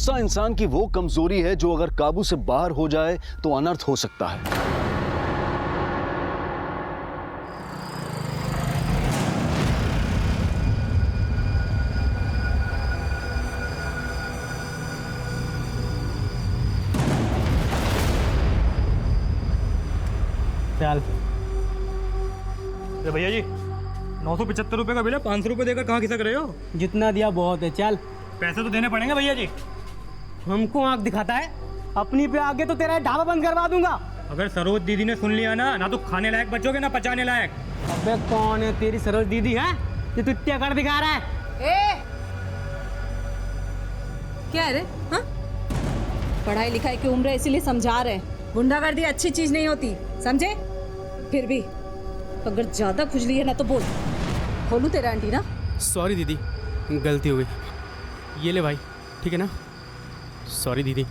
गुस्सा इंसान की वो कमजोरी है जो अगर काबू से बाहर हो जाए तो अनर्थ हो सकता है। चल भैया जी 975 रुपये का बिल है, 500 रुपये देकर कहाँ खिसक रहे हो? जितना दिया बहुत है। चल पैसे तो देने पड़ेंगे भैया जी। हमको आंख दिखाता है, अपनी पे आगे तो तेरा ढाबा बंद करवा दूंगा। अगर सरोज दीदी ने सुन लिया ना तो खाने लायक बचोगे ना पचाने लायक। अबे कौन है तेरी सरोज दीदी है जो तू इतना कर दिखा रहा है? क्या है रे? हाँ? पढ़ाई लिखाई की उम्र है इसीलिए समझा रहे हैं। गुंडागर्दी अच्छी चीज नहीं होती, समझे? फिर भी अगर ज्यादा खुजली है ना तो बोल, खोलू तेरा आंटी ना। सॉरी दीदी, गलती हो गई। ये ले भाई, ठीक है ना? सॉरी दीदी।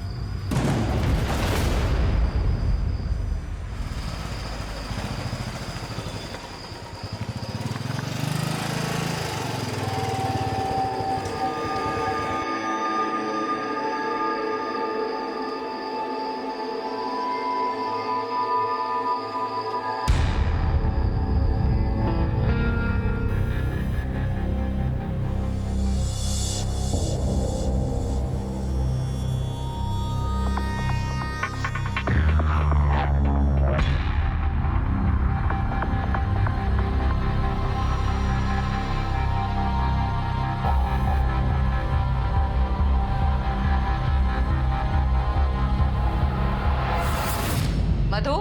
मधु,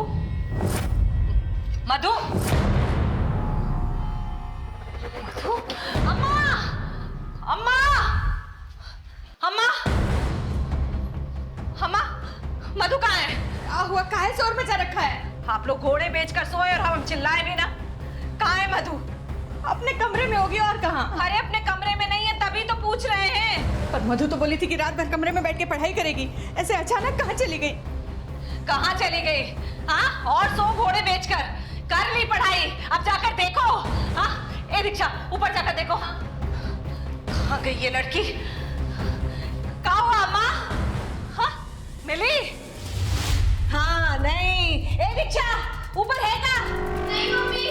मधु, मधु, अम्मा, अम्मा, अम्मा, अम्मा, मधु कहाँ है? क्या हुआ? काहे शोर मचा रखा है? आप लोग घोड़े बेचकर सोए और हम चिल्लाए भी ना। कहाँ है मधु? अपने कमरे में होगी और कहाँ? अरे अपने कमरे में नहीं है तभी तो पूछ रहे हैं। पर मधु तो बोली थी कि रात भर कमरे में बैठ के पढ़ाई करेगी, ऐसे अचानक कहाँ चली गई? कहाँ चली गई? हाँ, और सो घोड़े बेचकर कर ली पढ़ाई। अब जाकर देखो। हाँ, ए रिक्शा ऊपर जाकर देखो। कहाँ गई ये लड़की? कहाँ हुआ अम्मा? हाँ, मिली? हाँ, नहीं। ए रिक्शा ऊपर है क्या? नहीं मम्मी।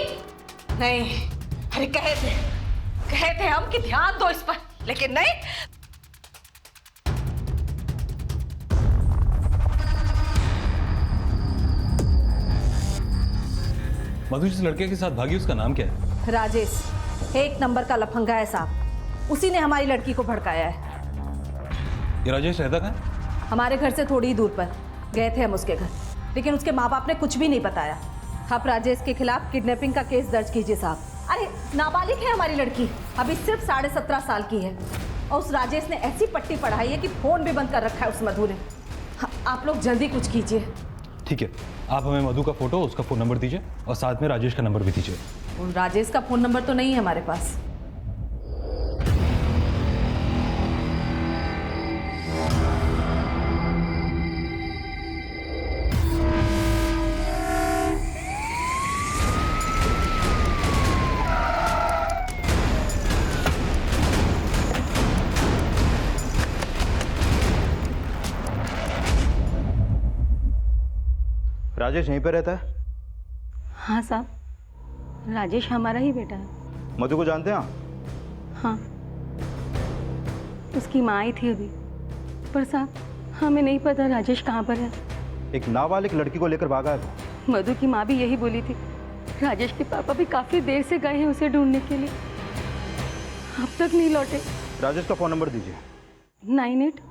नहीं, अरे कहे थे हम कि ध्यान दो इस पर, लेकिन नहीं। मधु जिस लड़के के साथ भागी उसका नाम क्या है? राजेश, एक नंबर का लफंगा है साहब। उसी ने हमारी लड़की को भड़काया है। ये राजेश रहता कहाँ है? हमारे घर से थोड़ी ही दूर पर गए थे हम उसके घर, लेकिन उसके माँ बाप ने कुछ भी नहीं बताया। आप राजेश के खिलाफ किडनैपिंग का केस दर्ज कीजिए साहब। अरे नाबालिग है हमारी लड़की, अभी सिर्फ 17.5 साल की है। और उस राजेश ने ऐसी पट्टी पढ़ाई है कि फोन भी बंद कर रखा है उस मधु ने। आप लोग जल्दी कुछ कीजिए। ठीक है, आप हमें मधु का फोटो, उसका फोन नंबर दीजिए और साथ में राजेश का नंबर भी दीजिए। उन राजेश का फोन नंबर तो नहीं है हमारे पास। राजेश यहीं पे रहता है? हाँ साहब, राजेश हमारा ही बेटा है। मधु को जानते हैं आप? हाँ, उसकी माँ आई थी अभी, पर साहब हमें नहीं पता राजेश कहाँ पर है। एक नाबालिग लड़की को लेकर भागा है वो। मधु की माँ भी यही बोली थी। राजेश के पापा भी काफी देर से गए हैं उसे ढूंढने के लिए, अब तक नहीं लौटे। राजेश का फोन नंबर दीजिए। 98।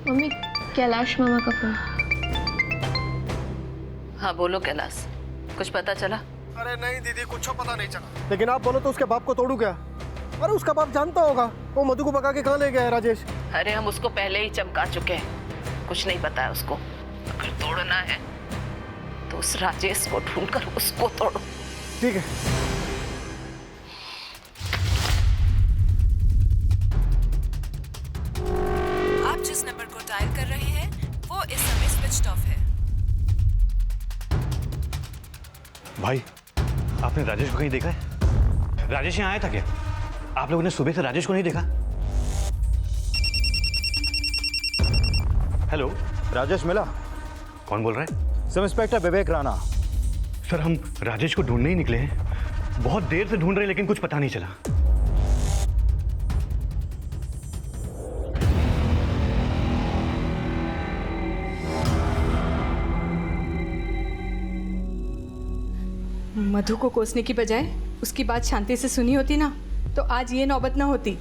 मम्मी, कैलाश मामा का फोन। हाँ बोलो कैलाश, कुछ पता चला? अरे नहीं दीदी, कुछ पता नहीं चला। लेकिन आप बोलो तो उसके बाप को तोड़ू क्या? अरे उसका बाप जानता होगा वो मधु को भगा के कहाँ ले गया है राजेश। अरे हम उसको पहले ही चमका चुके हैं, कुछ नहीं पता है उसको। अगर तोड़ना है तो उस राजेश को ढूंढकर उसको तोड़ो। ठीक है। आप जिस नंबर को डायल कर रहे हैं वो इस समय स्विच्ड ऑफ है। भाई, आपने राजेश को कहीं देखा है? राजेश यहाँ आया था क्या? आप लोगों ने सुबह से राजेश को नहीं देखा? हेलो, राजेश मिला? कौन बोल रहा है? सब इंस्पेक्टर विवेक राणा। सर, हम राजेश को ढूंढने ही निकले हैं। बहुत देर से ढूंढ रहे हैं लेकिन कुछ पता नहीं चला। मधु को कोसने की बजाय उसकी बात शांति से सुनी होती ना, तो आज ये नौबत ना होती।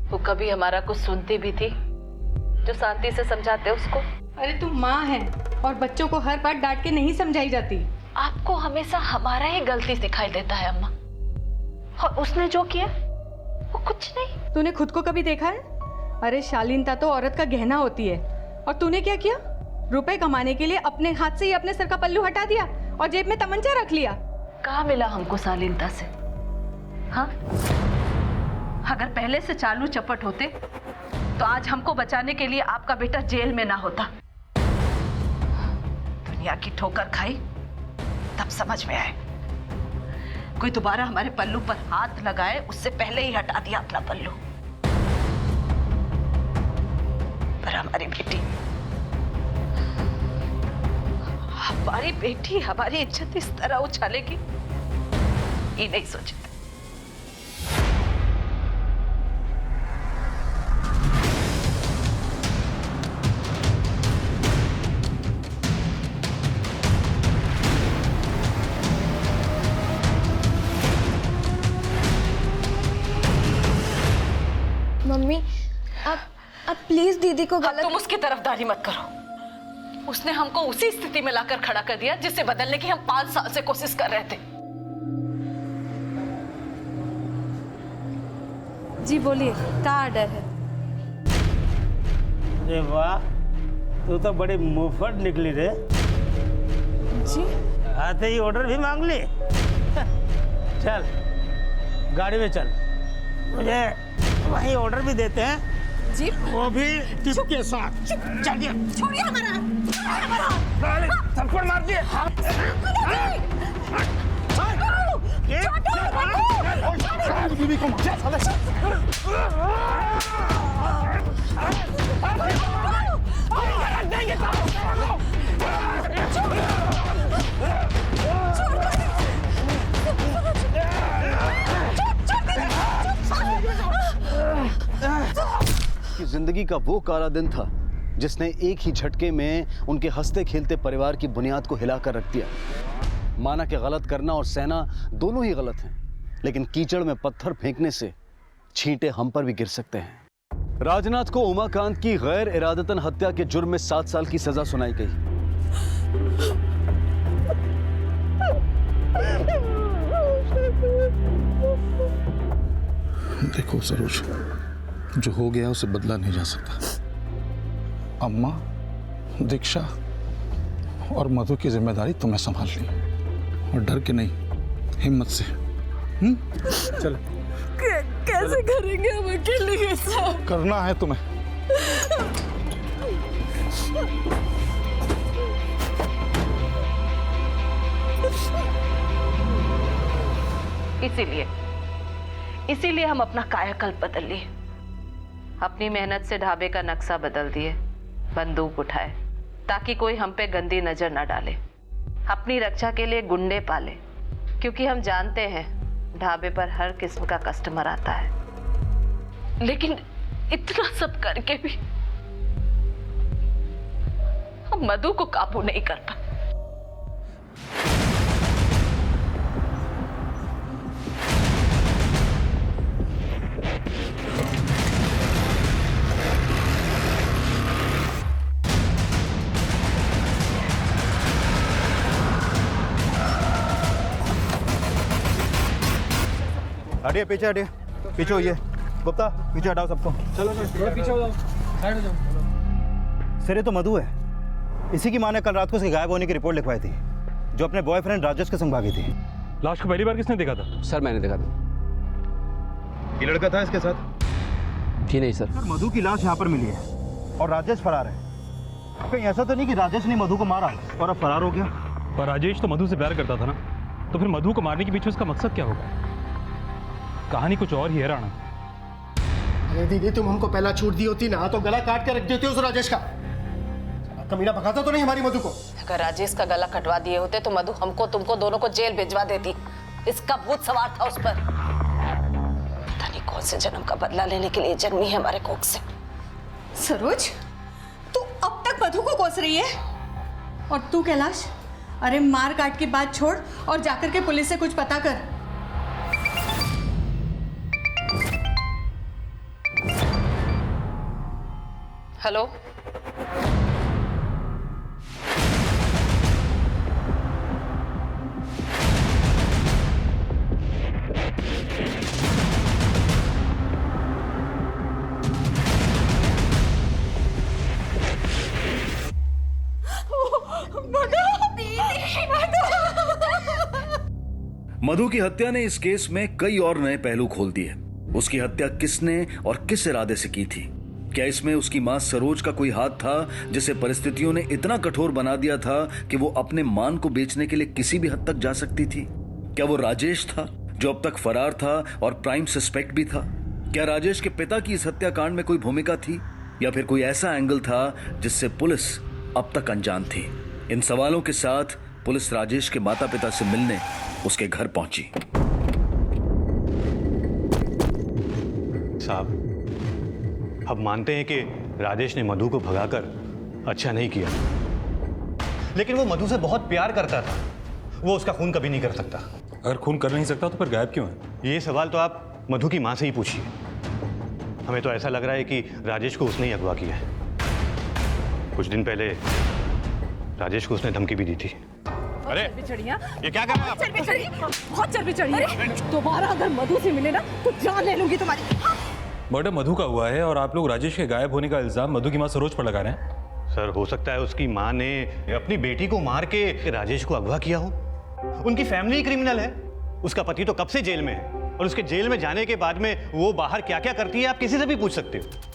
वो कभी हमारा कुछ सुनती भी थी जो शांति से समझाते उसको? अरे तुम माँ है और बच्चों को हर बात डांट के नहीं समझाई जाती। आपको हमेशा हमारा ही गलती दिखाई देता है अम्मा, और उसने जो किया वो कुछ नहीं। तूने खुद को कभी देखा है? अरे शालीनता तो औरत का गहना होती है, और तूने क्या किया? रुपए कमाने के लिए अपने हाथ से ही अपने सर का पल्लू हटा दिया और जेब में तमंचा रख लिया। कहाँ मिला हमको शालीनता से? हाँ, अगर पहले से चालू चपट होते तो आज हमको बचाने के लिए आपका बेटा जेल में ना होता। दुनिया की ठोकर खाई तब समझ में आए, कोई दोबारा हमारे पल्लू पर हाथ लगाए उससे पहले ही हटा दिया अपना पल्लू। पर हमारी बेटी हमारी इज्जत इस तरह उछालेगी ये नहीं सोचा। मम्मी, आप प्लीज दीदी को गलत। तुम उसकी तरफदारी मत करो। उसने हमको उसी स्थिति में लाकर खड़ा कर दिया जिसे बदलने की हम 5 साल से कोशिश कर रहे थे। जी बोलिए, क्या ऑर्डर है? अरे वाह, तू तो बड़ी मुफ्त निकली रे। जी आते ही ऑर्डर भी मांग ली। चल गाड़ी में चल, मुझे वहीं ऑर्डर भी देते हैं जी, वो भी टिप के साथ। चलिए, छोड़िए हमारा। थप्पड़ मार दिए। कि जिंदगी का वो काला दिन था जिसने एक ही झटके में उनके हंसते खेलते परिवार की बुनियाद को हिलाकर रख दिया। माना कि गलत करना और सहना दोनों ही गलत हैं, लेकिन कीचड़ में पत्थर फेंकने से छींटे हम पर भी गिर सकते हैं। राजनाथ को उमाकांत की गैर इरादतन हत्या के जुर्म में 7 साल की सजा सुनाई गई। देखो सरोज, जो हो गया उसे बदला नहीं जा सकता। अम्मा, दीक्षा और मधु की जिम्मेदारी तुम्हें संभाल ली, और डर के नहीं, हिम्मत से। चलो। कैसे करेंगे हम अकेले ये सब? करना है तुम्हें। इसीलिए हम अपना कायाकल्प बदल लिए, अपनी मेहनत से ढाबे का नक्शा बदल दिए, बंदूक उठाए ताकि कोई हम पे गंदी नजर न डाले, अपनी रक्षा के लिए गुंडे पाले, क्योंकि हम जानते हैं ढाबे पर हर किस्म का कस्टमर आता है। लेकिन इतना सब करके भी हम मधु को काबू नहीं कर पाए। हटिए, पीछे हटिए, पीछे होइए। गुप्ता, पीछे हटाओ सबको। चलो पीछे हो जाओ, साइड हो जाओ। सर, ये तो मधु है। इसी की माँ ने कल रात को उसके गायब होने की रिपोर्ट लिखवाई थी, जो अपने बॉयफ्रेंड राजेश के संग भागी थी। लाश को पहली बार किसने देखा था? सर मैंने देखा था। ये लड़का था इसके साथ? जी नहीं सर। मधु की लाश यहाँ पर मिली है और राजेश फरार है। कहीं ऐसा तो नहीं कि राजेश ने मधु को मारा और अब फरार हो गया? पर राजेश तो मधु से प्यार करता था ना, तो फिर मधु को मारने के पीछे उसका मकसद क्या होगा? कहानी कुछ और ही है राणा। अरे दीदी, तुम हमको पहला छूट दी होती ना तो गला काट के रख देते उस राजेश का। कमीना भगाता तो नहीं हमारी मधु को। अगर राजेश का गला कटवा दिए होते तो मधु हमको तुमको दोनों को जेल भिजवा देती। इसका भूत सवार था उस पर। पता नहीं कौन से जन्म का बदला लेने के लिए जन्मी है हमारे कोख से। सरोज, तू अब तक मधु को कोस रही है? और तू कैलाश, अरे मार काट की बात छोड़ और जाकर के पुलिस से कुछ पता कर। हेलो, मधु की हत्या ने इस केस में कई और नए पहलू खोल दिए। उसकी हत्या किसने और किस इरादे से की थी? क्या इसमें उसकी मां सरोज का कोई हाथ था, जिसे परिस्थितियों ने इतना कठोर बना दिया था कि वो अपने मान को बेचने के लिए किसी भी हद तक जा सकती थी? क्या वो राजेश था जो अब तक फरार था और प्राइम सस्पेक्ट भी था? क्या राजेश के पिता की इस हत्याकांड में कोई भूमिका थी, या फिर कोई ऐसा एंगल था जिससे पुलिस अब तक अनजान थी? इन सवालों के साथ पुलिस राजेश के माता पिता से मिलने उसके घर पहुंची। साहब, हम मानते हैं कि राजेश ने मधु को भगाकर अच्छा नहीं किया, लेकिन वो मधु से बहुत प्यार करता था। वो उसका खून कभी नहीं कर सकता। अगर खून कर नहीं सकता तो फिर गायब क्यों है? ये सवाल तो आप मधु की मां से ही पूछिए। हमें तो ऐसा लग रहा है कि राजेश को उसने ही अगवा किया है। कुछ दिन पहले राजेश को उसने धमकी भी दी थी। अरे ये क्या कर रहे हैं आप? बहुत चर्बी चढ़ी है। दोबारा अगर मधु से मिले ना तो जान ले लूंगी तुम्हारी। मर्डर मधु का हुआ है और आप लोग राजेश के गायब होने का इल्जाम मधु की मां सरोज पर लगा रहे हैं। सर, हो सकता है उसकी मां ने अपनी बेटी को मार के राजेश को अगवा किया हो। उनकी फैमिली क्रिमिनल है। उसका पति तो कब से जेल में है, और उसके जेल में जाने के बाद में वो बाहर क्या क्या करती है आप किसी से भी पूछ सकते हो।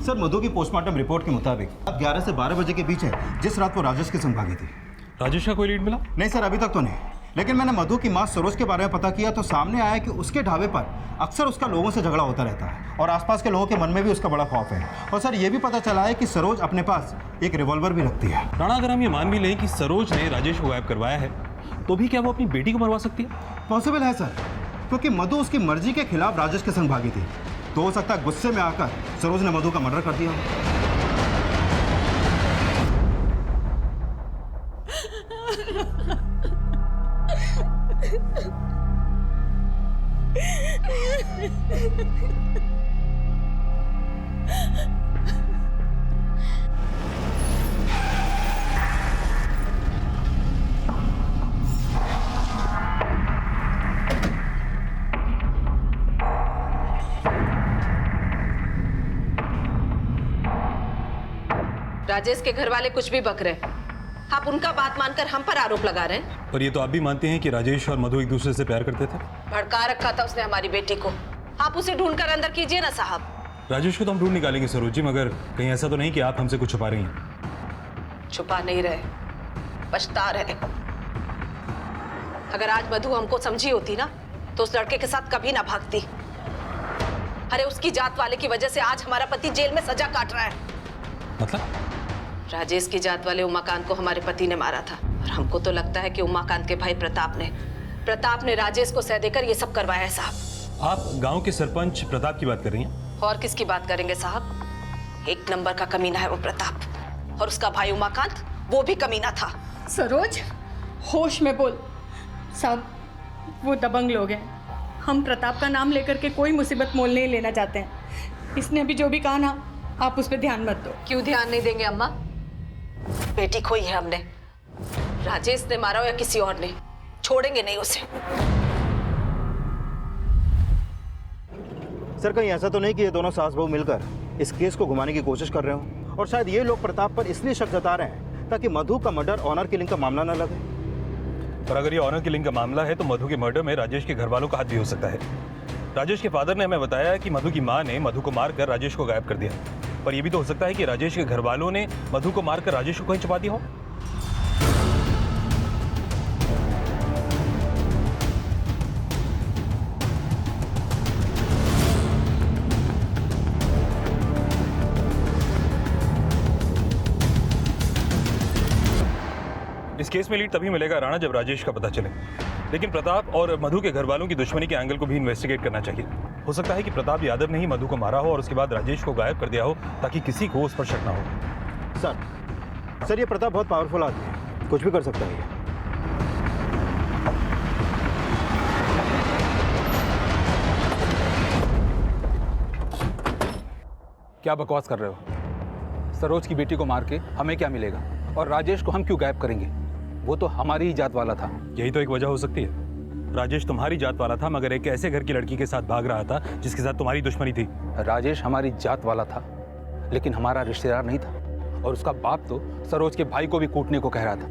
सर, मधु की पोस्टमार्टम रिपोर्ट के मुताबिक अब 11 से 12 बजे के बीच है, जिस रात वो राजेश के संग भागी थी। राजेश का कोई लीड मिला? नहीं सर, अभी तक तो नहीं। लेकिन मैंने मधु की मां सरोज के बारे में पता किया तो सामने आया कि उसके ढाबे पर अक्सर उसका लोगों से झगड़ा होता रहता है और आसपास के लोगों के मन में भी उसका बड़ा खौफ है। और सर, ये भी पता चला है कि सरोज अपने पास एक रिवॉल्वर भी रखती है। राणा, अगर हम ये मान भी लें कि सरोज ने राजेश को गायब करवाया है, तो भी क्या वो अपनी बेटी को मरवा सकती है? पॉसिबल है सर, क्योंकि मधु उसकी मर्जी के खिलाफ राजेश के संग भागी थी। तो हो सकता है गुस्से में आकर सरोज ने मधु का मर्डर कर दिया। राजेश के घर वाले कुछ भी बक रहे हैं। आप उनका बात मानकर हम पर आरोप लगा रहे हैं। पर ये तो आप भी मानते हैं कि राजेश और मधु एक दूसरे से प्यार करते थे। भड़का रखा था उसने हमारी बेटी को। आप उसे ढूंढकर अंदर कीजिए ना साहब। राजेश को तो हम ढूंढ निकालेंगे सरोज जी, मगर कहीं ऐसा तो नहीं कि आप हमसे कुछ छुपा रही हैं? छुपा नहीं रहे, पछता रहे। अगर आज मधु हमको समझी होती ना तो उस लड़के के साथ कभी ना भागती। अरे उसकी जात वाले की वजह से आज हमारा पति जेल में सजा काट रहा है। मतलब? राजेश की जात वाले उमाकांत को हमारे पति ने मारा था, और हमको तो लगता है कि उमाकांत के भाई प्रताप ने राजेश को सह देकर ये सब करवाया है साहब। आप गांव के सरपंच प्रताप की बात कर रही हैं? और किसकी बात करेंगे साहब? एक नंबर का कमीना है वो प्रताप, और उसका भाई उमाकांत वो भी कमीना था। सरोज, होश में बोल। साहब, वो दबंग लोग हैं। हम प्रताप का नाम लेकर के कोई मुसीबत मोल नहीं लेना चाहते हैं। इसने अभी जो भी कहा ना, आप उस पर ध्यान मत दो। क्यों ध्यान नहीं देंगे अम्मा? बेटी खोई है हमने। राजेश ने मारा हो या किसी और ने, छोड़ेंगे नहीं उसे। सर कहीं ऐसा तो नहीं कि ये दोनों सास बहू मिलकर इस केस को घुमाने की कोशिश कर रहे हो, और शायद ये लोग प्रताप पर इसलिए शक जता रहे हैं ताकि मधु का मर्डर ऑनर किलिंग का मामला न लगे। पर अगर ये ऑनर किलिंग का मामला है तो मधु के मर्डर में राजेश के घर वालों का हाथ भी हो सकता है। राजेश के फादर ने हमें बताया कि मधु की मां ने मधु को मारकर राजेश को गायब कर दिया, पर यह भी तो हो सकता है कि राजेश के घर वालों ने मधु को मारकर राजेश को कहीं छुपा दिया हो। इस केस में लीड तभी मिलेगा राणा जब राजेश का पता चले, लेकिन प्रताप और मधु के घर वालों की दुश्मनी के एंगल को भी इन्वेस्टिगेट करना चाहिए। हो सकता है कि प्रताप यादव ने ही मधु को मारा हो और उसके बाद राजेश को गायब कर दिया हो ताकि किसी को उस पर शक ना हो। सर ये प्रताप बहुत पावरफुल आदमी है, कुछ भी कर सकता है ये। क्या बकवास कर रहे हो? सरोज की बेटी को मार के हमें क्या मिलेगा, और राजेश को हम क्यों गायब करेंगे? वो तो हमारी ही जात वाला था। यही तो एक वजह हो सकती है। राजेश तुम्हारी जात वाला था मगर एक ऐसे घर की लड़की के साथ भाग रहा था जिसके साथ तुम्हारी दुश्मनी थी। राजेश हमारी जात वाला था लेकिन हमारा रिश्तेदार नहीं था, और उसका बाप तो सरोज के भाई को भी कूटने को कह रहा था।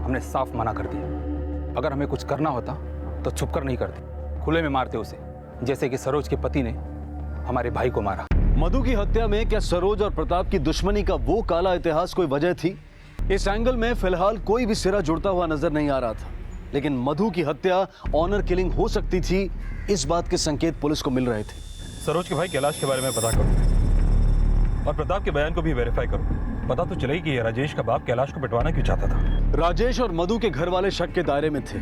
हमने साफ मना कर दिया। अगर हमें कुछ करना होता तो छुपकर नहीं करते, खुले में मारते उसे, जैसे कि सरोज के पति ने हमारे भाई को मारा। मधु की हत्या में क्या सरोज और प्रताप की दुश्मनी का वो काला इतिहास कोई वजह थी? इस एंगल में फिलहाल कोई भी सिरा जुड़ता हुआ नजर नहीं आ रहा था, लेकिन मधु की हत्या ऑनर किलिंग हो सकती थी, इस बात के संकेत पुलिस को मिल रहे थे। सरोज के भाई कैलाश के बारे में पता करो और प्रताप के बयान को भी वेरीफाई करो। पता तो चलेगी कि ये राजेश का बाप कैलाश को पिटवाना क्यों चाहता था। राजेश और मधु के घर वाले शक के दायरे में थे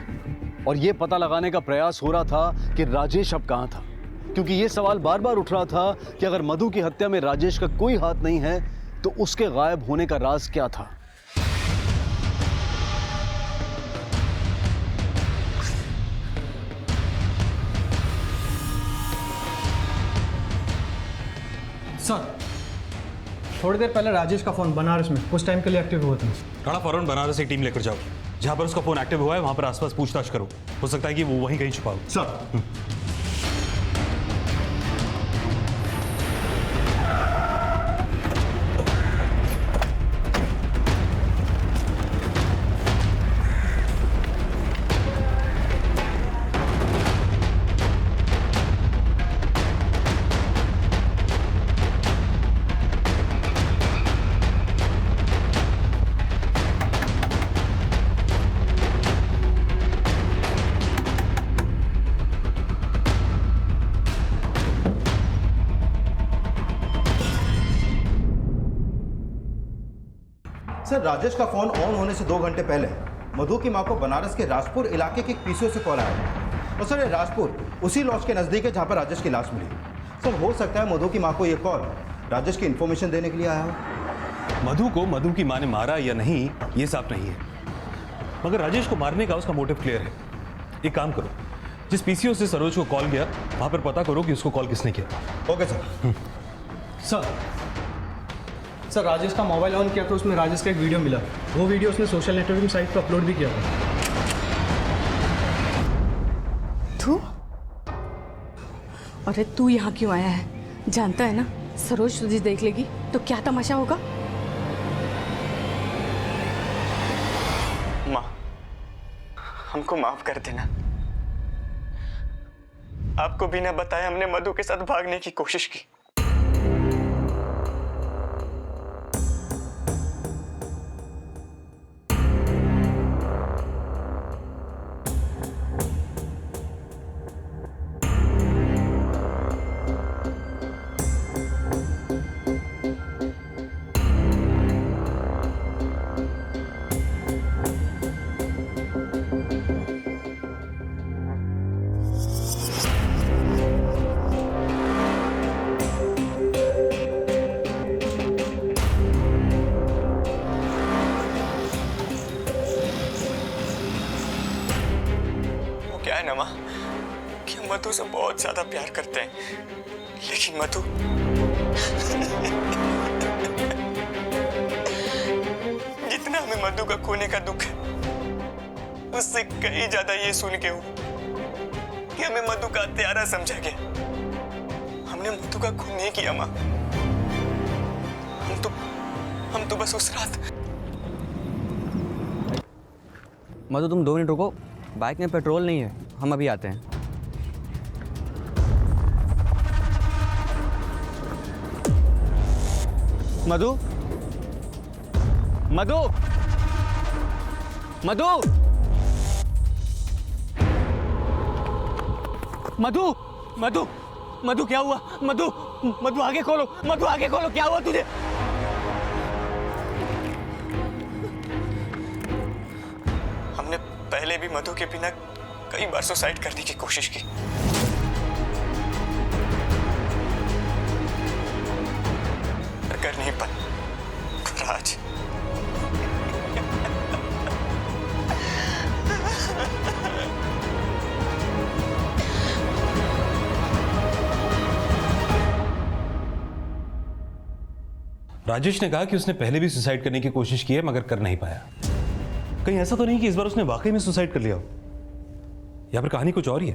और यह पता लगाने का प्रयास हो रहा था कि राजेश अब कहां था, क्योंकि यह सवाल बार बार उठ रहा था कि अगर मधु की हत्या में राजेश का कोई हाथ नहीं है तो उसके गायब होने का राज क्या था। सर थोड़ी देर पहले राजेश का फोन बनारस में कुछ टाइम के लिए एक्टिव हुआ था। राणा फौरन बनारस एक टीम लेकर जाओ, जहां पर उसका फोन एक्टिव हुआ है वहां पर आसपास पूछताछ करो। हो सकता है कि वो वहीं कहीं छुपा हो। सर सर राजेश का फोन ऑन होने से 2 घंटे पहले मधु की मां को बनारस के राजपुर इलाके के एक पीसीओ से कॉल आया, और सर ये राजपुर उसी लॉज के नजदीक है जहां पर राजेश की लाश मिली। सर हो सकता है मधु की मां को ये कॉल राजेश की इन्फॉर्मेशन देने के लिए आया हो। मधु को मधु की मां ने मारा या नहीं ये साफ नहीं है, मगर राजेश को मारने का उसका मोटिव क्लियर है। एक काम करो, जिस पीसीओ से सरोज को कॉल किया वहां पर पता करो कि उसको कॉल किसने किया। Okay sir. सर राजेश का मोबाइल ऑन किया तो उसमें राजेश का एक वीडियो मिला। वो वीडियो उसने सोशल नेटवर्किंग साइट पर अपलोड भी किया था। तू? अरे तू यहाँ क्यों आया है? जानता है ना सरोज तुझे देख लेगी तो क्या तमाशा होगा। माँ हमको माफ कर देना। आपको बिना बताए हमने मधु के साथ भागने की कोशिश की। कि हम मधु से बहुत ज्यादा प्यार करते हैं, लेकिन मधु जितना मधु का खोने का दुख है, उससे कहीं ज्यादा ये सुन के हूँ कि हमें मधु का हत्यारा समझा गया। हमने मधु का खून नहीं किया माँ। हम तो बस उस रात। मधु तुम 2 मिनट रुको, बाइक में पेट्रोल नहीं है, हम अभी आते हैं। मधु, मधु, मधु, मधु, मधु, मधु क्या हुआ? मधु, मधु आगे खोलो, मधु आगे खोलो, क्या हुआ तुझे? हमने पहले भी मधु के बिना कई बार सुसाइड करने की कोशिश की, पर कर नहीं पाए। पर आज राजेश ने कहा कि उसने पहले भी सुसाइड करने की कोशिश की है मगर कर नहीं पाया। कहीं ऐसा तो नहीं कि इस बार उसने वाकई में सुसाइड कर लिया हो, या फिर कहानी कुछ और ही है।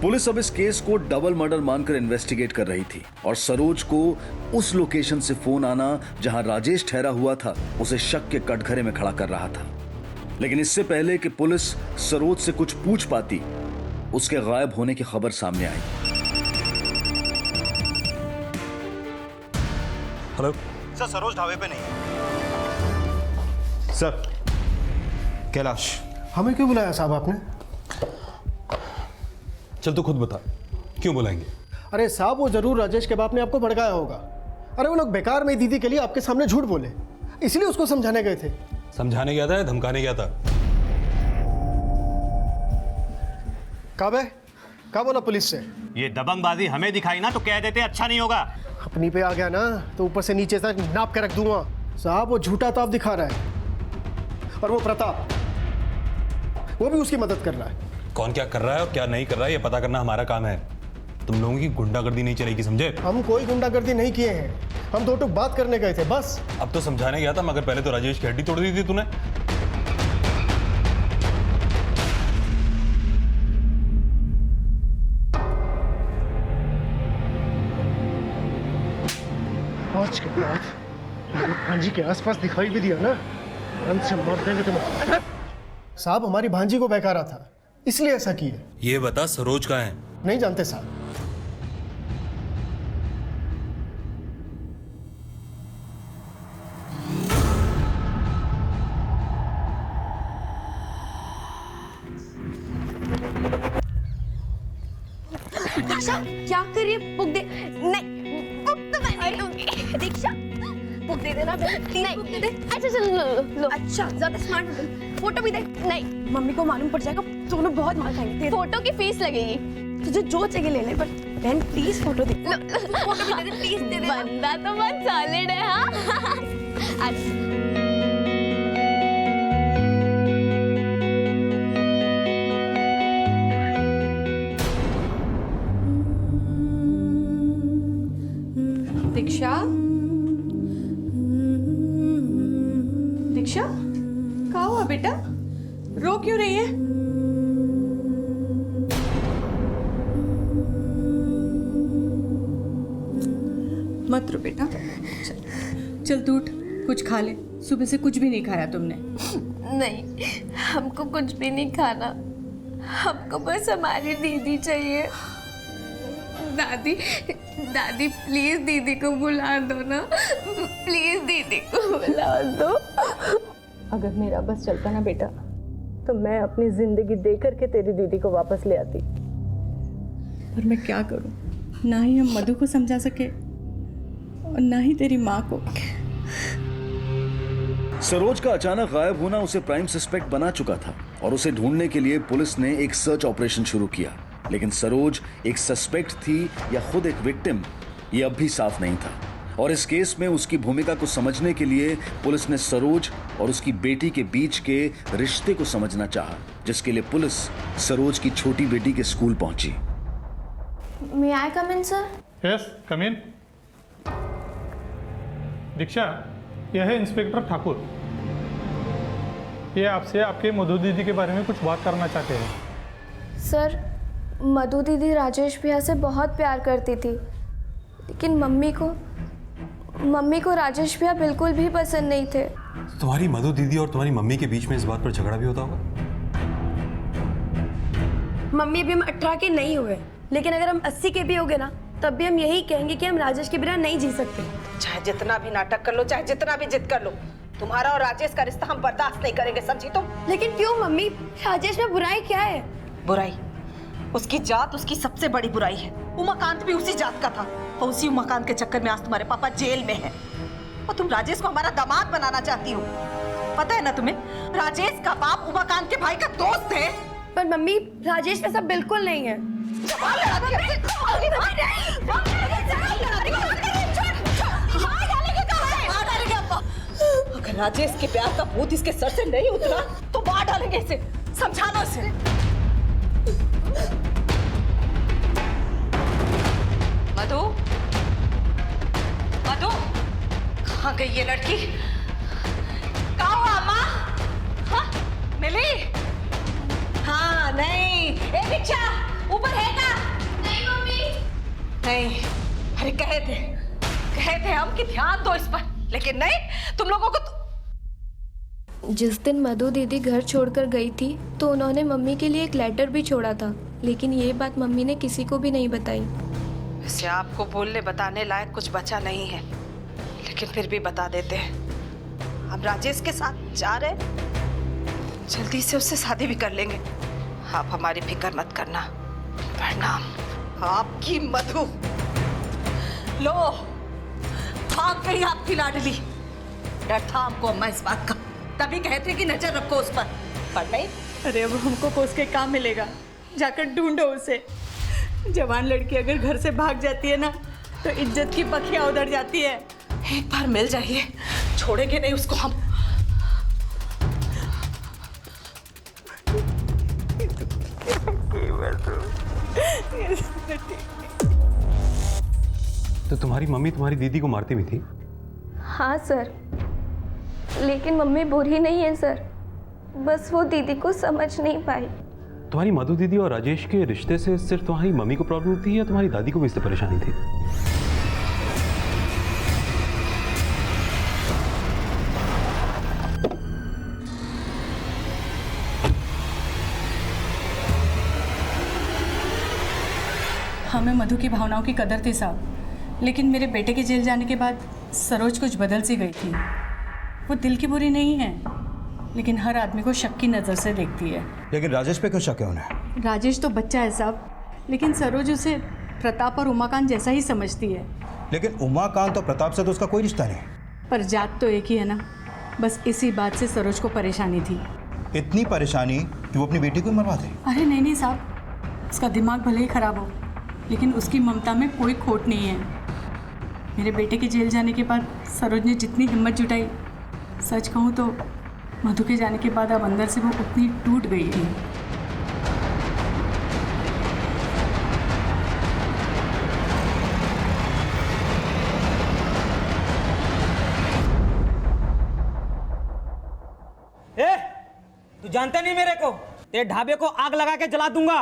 पुलिस अब इस केस को डबल मर्डर मानकर इन्वेस्टिगेट कर रही थी और सरोज को उस लोकेशन से फोन आना जहां राजेश ठहरा हुआ था उसे शक के कटघरे में खड़ा कर रहा था। लेकिन इससे पहले कि पुलिस सरोज से कुछ पूछ पाती, उसके गायब होने की खबर सामने आई। हेलो सर, सरोज ढाबे पे नहीं है। सर, कैलाश। हमें क्यों बुलाया साहब आपने? चल तो खुद बता, क्यों बुलाएंगे? अरे साहब, वो जरूर राजेश के बाप ने आपको भड़काया होगा। अरे वो लोग बेकार में दीदी के लिए आपके सामने झूठ बोले, इसलिए उसको समझाने गए थे। समझाने गया था या धमकाने गया था? कब है? कब बोला पुलिस से? ये दबंगबाजी हमें दिखाई ना तो कह देते अच्छा नहीं होगा। अपनी पे आ गया ना तो ऊपर से नीचे तक नाप के रख दूंगा। साहब, वो झूठा ताप दिखा रहा है, और वो प्रताप, वो भी उसकी मदद कर रहा है। कौन क्या कर रहा है और क्या नहीं कर रहा है ये पता करना हमारा काम है। तुम लोगों की गुंडागर्दी नहीं चलेगी, समझे? हम कोई गुंडागर्दी नहीं किए हैं, हम 2 टुक बात करने गए थे बस। अब तो समझाने गया था, मगर पहले तो राजेश की हड्डी तोड़ दी थी तूने। आज के बाद भांजी के आसपास दिखाई भी दिया ना, अंत से मार देंगे तुम्हें। साहब, हमारी भांजी को बहकारा था, इसलिए ऐसा किए। ये बता, सरोज कहाँ है? नहीं जानते साहब। दीक्षा, क्या कर रही है? बुक दे। नहीं, बुक तो मैं नहीं लूंगी। दीक्षा, बुक दे देना प्लीज। नहीं, बुक दे दे। अच्छा चल, लो। अच्छा, ज्यादा स्मार्ट हो। फोटो भी दे। नहीं, मम्मी को मालूम पड़ जाएगा, दोनों बहुत मार खाएंगे। फोटो की फीस लगेगी, तुझे जो चाहिए ले ले, पर बहन प्लीज फोटो दे। फोटो भी दे दे, प्लीज दे दे। बंदा तो बहुत सॉलिड है। हाँ अच्छा, दीक्षा, दीक्षा, क्या हुआ बेटा? रो क्यों रही है? मत रो बेटा, चल तू उठ, कुछ खा ले। सुबह से कुछ भी नहीं खाया तुमने। नहीं, हमको कुछ भी नहीं खाना, हमको बस हमारी दीदी चाहिए। दादी, दादी प्लीज दीदी को बुला दो ना, प्लीज दीदी को बुला दो। अगर मेरा बस चलता ना बेटा, तो मैं अपनी जिंदगी दे करके तेरी दीदी को वापस ले आती। पर मैं क्या करूं? ना ही हम मधु को समझा सके और ना ही तेरी माँ को। सरोज का अचानक गायब होना उसे प्राइम सस्पेक्ट बना चुका था और उसे ढूंढने के लिए पुलिस ने एक सर्च ऑपरेशन शुरू किया। लेकिन सरोज एक सस्पेक्ट थी या खुद एक विक्टिम, ये अब भी साफ नहीं था। और इस केस में उसकी भूमिका को समझने के लिए पुलिस ने सरोज और उसकी बेटी के बीच के रिश्ते को समझना चाहा, जिसके लिए पुलिस सरोज की छोटी बेटी के स्कूल पहुंची। May I come in, sir? Yes, come in. Diksha, यह है इंस्पेक्टर ठाकुर। ये आपसे आपके मधु दीदी के बारे में कुछ बात करना चाहते हैं। सर, मधु दीदी राजेश भैया से बहुत प्यार करती थी, लेकिन मम्मी को राजेश भैया बिल्कुल भी पसंद नहीं थे। तुम्हारी मधु दीदी और तुम्हारी मम्मी के बीच में इस बात पर झगड़ा भी होता होगा? मम्मी अभी हम 18 के नहीं हुए, लेकिन अगर हम 80 के भी हो गए ना, तब भी हम यही कहेंगे कि हम राजेश के बिना नहीं जी सकते। चाहे जितना भी नाटक कर लो, चाहे जितना भी जिद कर लो, तुम्हारा और राजेश का रिश्ता हम बर्दाश्त नहीं करेंगे, समझी तुम? लेकिन क्यों मम्मी? राजेश में बुराई क्या है? बुराई? उसकी जात उसकी सबसे बड़ी बुराई है। उमाकांत भी उसी जात का था और उसी उमाकांत के चक्कर में आज तुम्हारे पापा जेल में हैं। और तुम राजेश को हमारा दामाद बनाना चाहती हो। पता है ना तुम्हें, राजेश का बाप उमाकांत के भाई का दोस्त है। पर मम्मी, राजेश में सब बिल्कुल नहीं है। अगर राजेश के प्यार का भूत इसके सर से नहीं उतरा तो मार डालेंगे इसे। समझा लो इसे। मधु, मधु, कहाँ गई ये लड़की? कहाँ हुआ अम्मा? हाँ, मिली? हाँ, नहीं। ए दीक्षा, ऊपर है क्या? नहीं मम्मी। नहीं, अरे कहे थे हम कि ध्यान दो इस पर, लेकिन नहीं, तुम लोगों को जिस दिन मधु दीदी घर छोड़कर गई थी तो उन्होंने मम्मी के लिए एक लेटर भी छोड़ा था, लेकिन ये बात मम्मी ने किसी को भी नहीं बताई। वैसे आपको बोलने बताने लायक कुछ बचा नहीं है, लेकिन फिर भी बता देते हैं। हम राजेश के साथ जा रहे, जल्दी से उससे शादी भी कर लेंगे। आप हमारी फिक्र मत करना। प्रणाम। आपकी मधु। लो, भाग गई आपकी लाडली। डर था हमको अम्मा इस बात का, तभी कहते कि नजर रखो उस पर नहीं। अरे अब हमको कोस के काम मिलेगा, जाकर ढूंढो उसे। जवान लड़की अगर घर से भाग जाती है ना, तो इज्जत की पखियां उधर जाती है। एक बार मिल जाइए, छोड़ेंगे नहीं उसको हम। तो तुम्हारी मम्मी तुम्हारी दीदी को मारती भी थी? हाँ सर, लेकिन मम्मी बुरी नहीं है सर, बस वो दीदी को समझ नहीं पाई। तुम्हारी मधु दीदी और राजेश के रिश्ते से सिर्फ तुम्हारी मम्मी को प्रॉब्लम थी या तुम्हारी दादी को भी इससे परेशानी थी? हमें मधु की भावनाओं की कदर थी साहब, लेकिन मेरे बेटे के जेल जाने के बाद सरोज कुछ बदल सी गई थी। वो दिल की बुरी नहीं है, लेकिन हर आदमी को शक की नज़र से देखती है। लेकिन राजेश पे क्यों शक है उन्हें? राजेश तो बच्चा है साहब, लेकिन सरोज उसे प्रताप और उमाकांत जैसा ही समझती है। लेकिन उमाकांत और प्रताप से तो उसका कोई रिश्ता नहीं। पर जात तो एक ही है ना, बस इसी बात से सरोज को परेशानी थी। इतनी परेशानी कि वो अपनी बेटी को मरवा दे? अरे नहीं साहब, उसका दिमाग भले ही खराब हो, लेकिन उसकी ममता में कोई खोट नहीं है। मेरे बेटे के जेल जाने के बाद सरोज ने जितनी हिम्मत जुटाई, सच कहूँ तो मधु के जाने के बाद अब अंदर से वो उतनी टूट गई थी। ए, तू जानता नहीं मेरे को? तेरे ढाबे को आग लगा के जला दूंगा।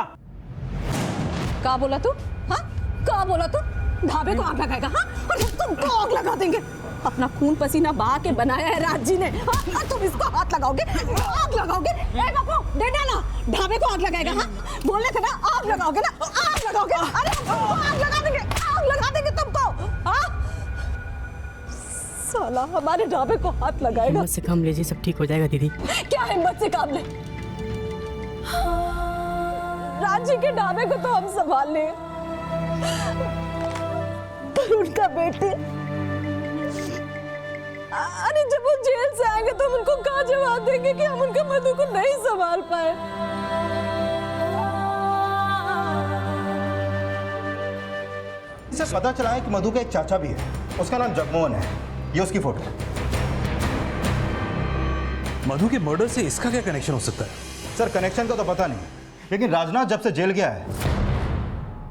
क्या बोला तू? हाँ, क्या बोला तू? ढाबे को आग लगाएगा? हाँ, और तुमको आग लगा देंगे। अपना खून पसीना बहा के बनाया है राज जी ने, हाँ? और तुम इसको हाथ लगाओगे, आग लगाओगे? ए बापू, दे डाला, ढाबे को आग लगाएगा? हाँ, बोलने थे ना आग लगाओगे ना, आग लगाओगे। अरे आग लगा देंगे, आग लगा देंगे तुमको। हाँ, साला हमारे ढाबे को हाथ लगाएगा। हिम्मत से काम लीजिए, सब ठीक हो जाएगा दीदी। क्या हिम्मत से काम ले? राज जी के ढाबे को तो हम संभाल लें, पर उनका बेटे, अरे जब वो जेल से आएंगे तो हम उनको क्या जवाब देंगे कि हम उनके मधु को नहीं संभाल पाए? इसे पता चला है कि मधु का एक चाचा भी है, उसका नाम जगमोहन है। ये उसकी फोटो। मधु के मर्डर से इसका क्या कनेक्शन हो सकता है? सर, कनेक्शन का तो पता नहीं, लेकिन राजनाथ जब से जेल गया है,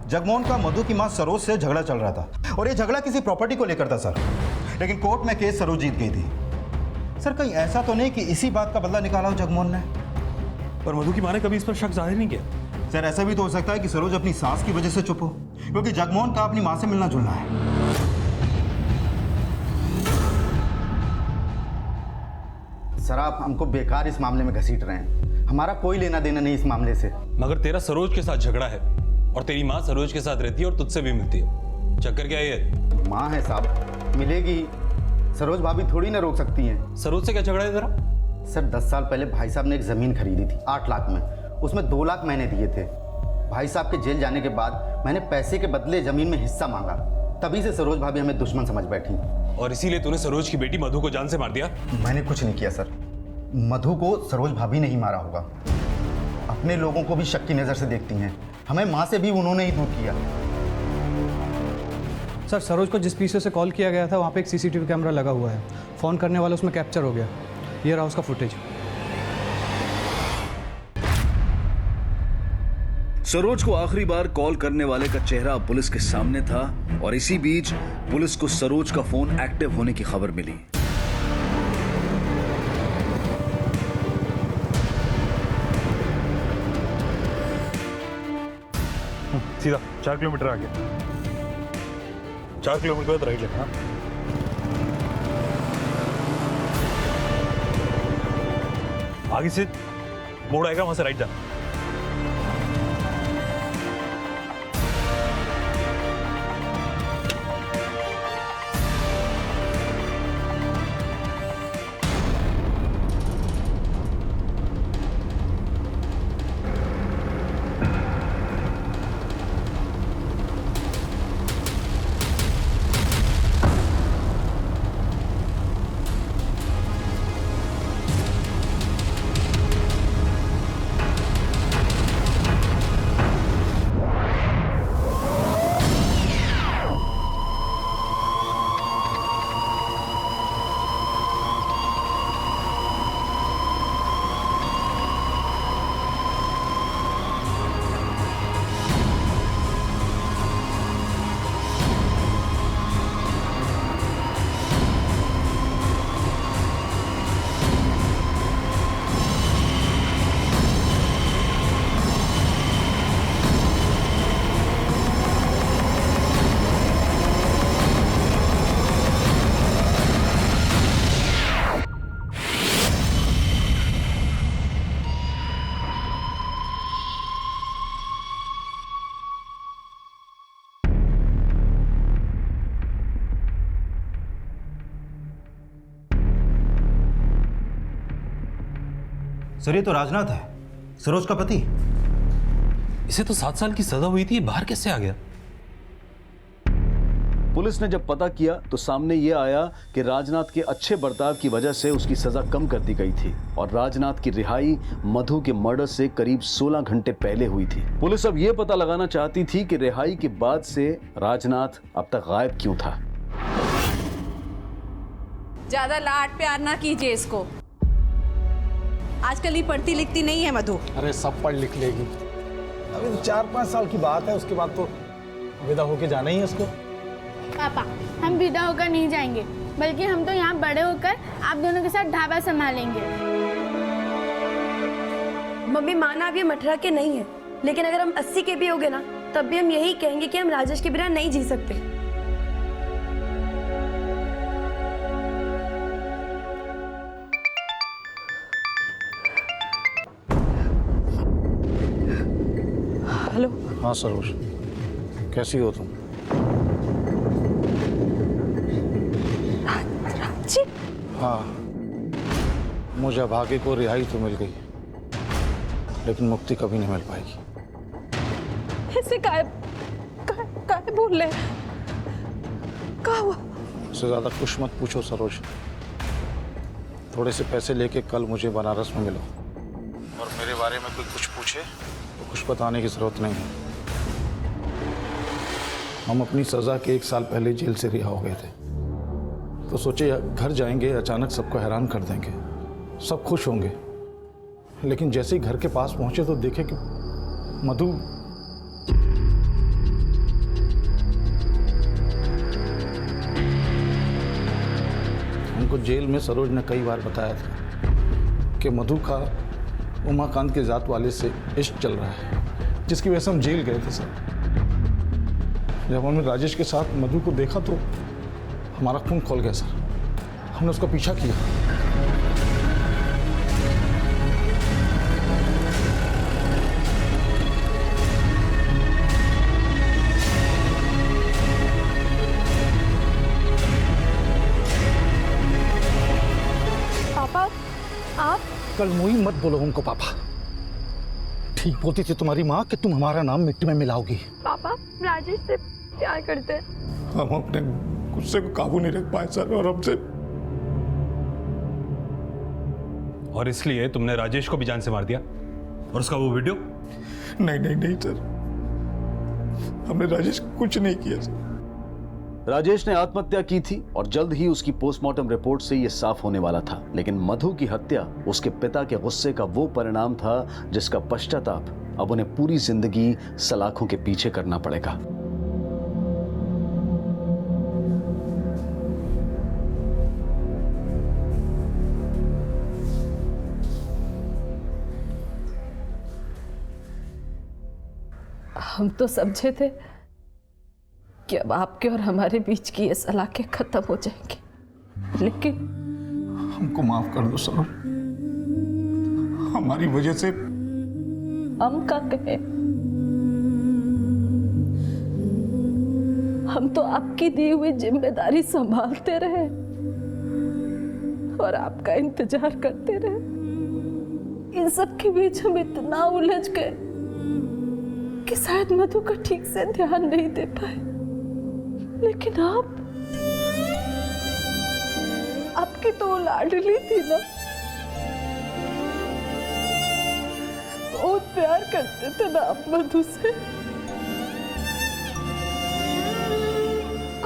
जगमोहन का मधु की मां सरोज से झगड़ा चल रहा था, और ये झगड़ा किसी प्रॉपर्टी को लेकर था सर। लेकिन कोर्ट में केस सरोज जीत गई थी। सर कहीं ऐसा तो नहीं कि इसी बात का बदला निकाला हो जगमोहन ने? पर मधु की माँ ने कभी इस पर शक जाहिर नहीं किया। सर ऐसा भी तो हो सकता है कि सरोज अपनी सास की वजह से चुप हो, क्योंकि जगमोहन का अपनी माँ से मिलना जुलना है। सर आप हमको बेकार इस मामले में घसीट रहे हैं, हमारा कोई लेना देना नहीं इस मामले से। मगर तेरा सरोज के साथ झगड़ा है और तेरी माँ सरोज के साथ रहती है और तुझसे भी मिलती है। चक्कर क्या है ये? माँ है साहब, मिलेगी। सरोज भाभी थोड़ी ना रोक सकती हैं। सरोज से क्या झगड़ा है तेरा? सर 10 साल पहले भाई साहब ने एक ज़मीन खरीदी थी 8 लाख में, उसमें 2 लाख मैंने दिए थे। भाई साहब के जेल जाने के बाद मैंने पैसे के बदले ज़मीन में हिस्सा मांगा, तभी से सरोज भाभी हमें दुश्मन समझ बैठी। और इसीलिए तूने सरोज की बेटी मधु को जान से मार दिया? मैंने कुछ नहीं किया सर, मधु को सरोज भाभी ने ही मारा होगा। अपने लोगों को भी शक की नज़र से देखती हैं, हमें माँ से भी उन्होंने ही दूर किया। सर सरोज को जिस पीछे से कॉल किया गया था वहाँ पे एक सीसीटीवी कैमरा लगा हुआ है, फ़ोन करने वाला उसमें कैप्चर हो गया। ये रहा उसका फुटेज। सरोज को आखिरी बार कॉल करने वाले का चेहरा पुलिस के सामने था और इसी बीच पुलिस को सरोज का फोन एक्टिव होने की खबर मिली। सीधा 4 किलोमीटर आगे, 4 किलोमीटर बाद राइट लेना। आगे से मोड़ आएगा, वहां से राइट जाना। सर ये तो राजनाथ है, सरोज का पति। इसे तो 7 साल की सजा हुई थी, बाहर कैसे आ गया? पुलिस ने जब पता किया तो सामने यह आया कि राजनाथ के अच्छे बर्ताव की वजह से उसकी सजा कम कर दी गई थी और राजनाथ की रिहाई मधु के मर्डर से करीब 16 घंटे पहले हुई थी। पुलिस अब यह पता लगाना चाहती थी कि रिहाई के बाद से राजनाथ अब तक गायब क्यों था। ज्यादा लाड प्यार ना कीजिए इसको, आजकल ये पढ़ती लिखती नहीं है मधु। अरे सब पढ़ लिख लेगी, अभी 4-5 साल की बात है, उसके बाद तो विदा होके जाना ही है उसको। पापा हम विदा होकर नहीं जाएंगे, बल्कि हम तो यहाँ बड़े होकर आप दोनों के साथ ढाबा संभालेंगे। मम्मी माना अब ये मठरा के नहीं है, लेकिन अगर हम 80 के भी हो गए ना, तब भी हम यही कहेंगे कि हम राजेश के बिना नहीं जी सकते। हेलो। हाँ सरोज, कैसी हो तुम? जी? हाँ, मुझे भाग्य को रिहाई तो मिल गई, लेकिन मुक्ति कभी नहीं मिल पाएगी। ऐसे काहे बोल रहे? क्या हुआ? उससे ज्यादा कुछ मत पूछो सरोज, थोड़े से पैसे लेके कल मुझे बनारस में मिलो, और मेरे बारे में कोई कुछ पूछे तो कुछ बताने की जरूरत नहीं है। हम अपनी सजा के 1 साल पहले जेल से रिहा हो गए थे, तो सोचे घर जाएंगे, अचानक सबको हैरान कर देंगे, सब खुश होंगे। लेकिन जैसे ही घर के पास पहुंचे तो देखे कि मधु हमको जेल में सरोज ने कई बार बताया था कि मधु का उमाकांत के जात वाले से इश्क चल रहा है, जिसकी वजह से हम जेल गए थे सर। जब हमने राजेश के साथ मधु को देखा तो हमारा खून खोल गया सर। हमने उसका पीछा किया। पापा आप कल मुई मत बोलो उनको पापा। ठीक बोलती थी तुम्हारी माँ कि तुम हमारा नाम मिट्टी में मिलाओगी। पापा राजेश से प्यार करते हैं। हम अपने गुस्से को काबू नहीं रख पाए सर, और हमसे और इसलिए तुमने राजेश को भी जान से मार दिया। और उसका वो वीडियो? नहीं नहीं नहीं सर, हमने राजेश को कुछ नहीं किया सर। राजेश ने आत्महत्या की थी और जल्द ही उसकी पोस्टमार्टम रिपोर्ट से यह साफ होने वाला था। लेकिन मधु की हत्या उसके पिता के गुस्से का वो परिणाम था जिसका पश्चाताप अब उन्हें पूरी जिंदगी सलाखों के पीछे करना पड़ेगा। हम तो समझे थे कि अब आपके और हमारे बीच की ये सलाखें खत्म हो जाएंगी, लेकिन हमको माफ कर दो सर। हमारी वजह से हम का कहें? हम तो आपकी दी हुई जिम्मेदारी संभालते रहे और आपका इंतजार करते रहे। इन सब के बीच हम इतना उलझ गए कि शायद मधु का ठीक से ध्यान नहीं दे पाए। लेकिन आपकी तो लाडली थी ना, बहुत प्यार करते थे ना आप मधु से।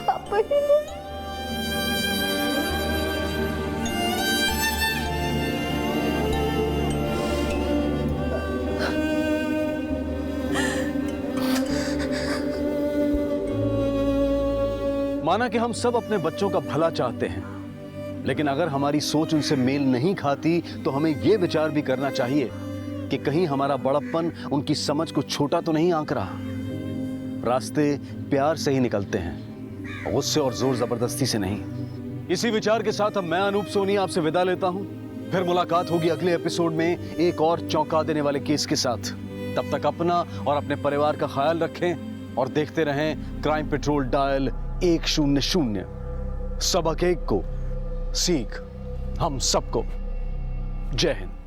आप ही ना। माना कि हम सब अपने बच्चों का भला चाहते हैं, लेकिन अगर हमारी सोच उनसे मेल नहीं खाती तो हमें यह विचार भी करना चाहिए कि कहीं हमारा बड़प्पन उनकी समझ को छोटा तो नहीं आंक रहा। रास्ते प्यार से ही निकलते हैं, गुस्से और जोर जबरदस्ती से नहीं। इसी विचार के साथ अब मैं अनूप सोनी आपसे विदा लेता हूं। फिर मुलाकात होगी अगले एपिसोड में एक और चौंका देने वाले केस के साथ। तब तक अपना और अपने परिवार का ख्याल रखें और देखते रहें क्राइम पेट्रोल डायल 100। सबक एक को सीख हम सबको। जय हिंद।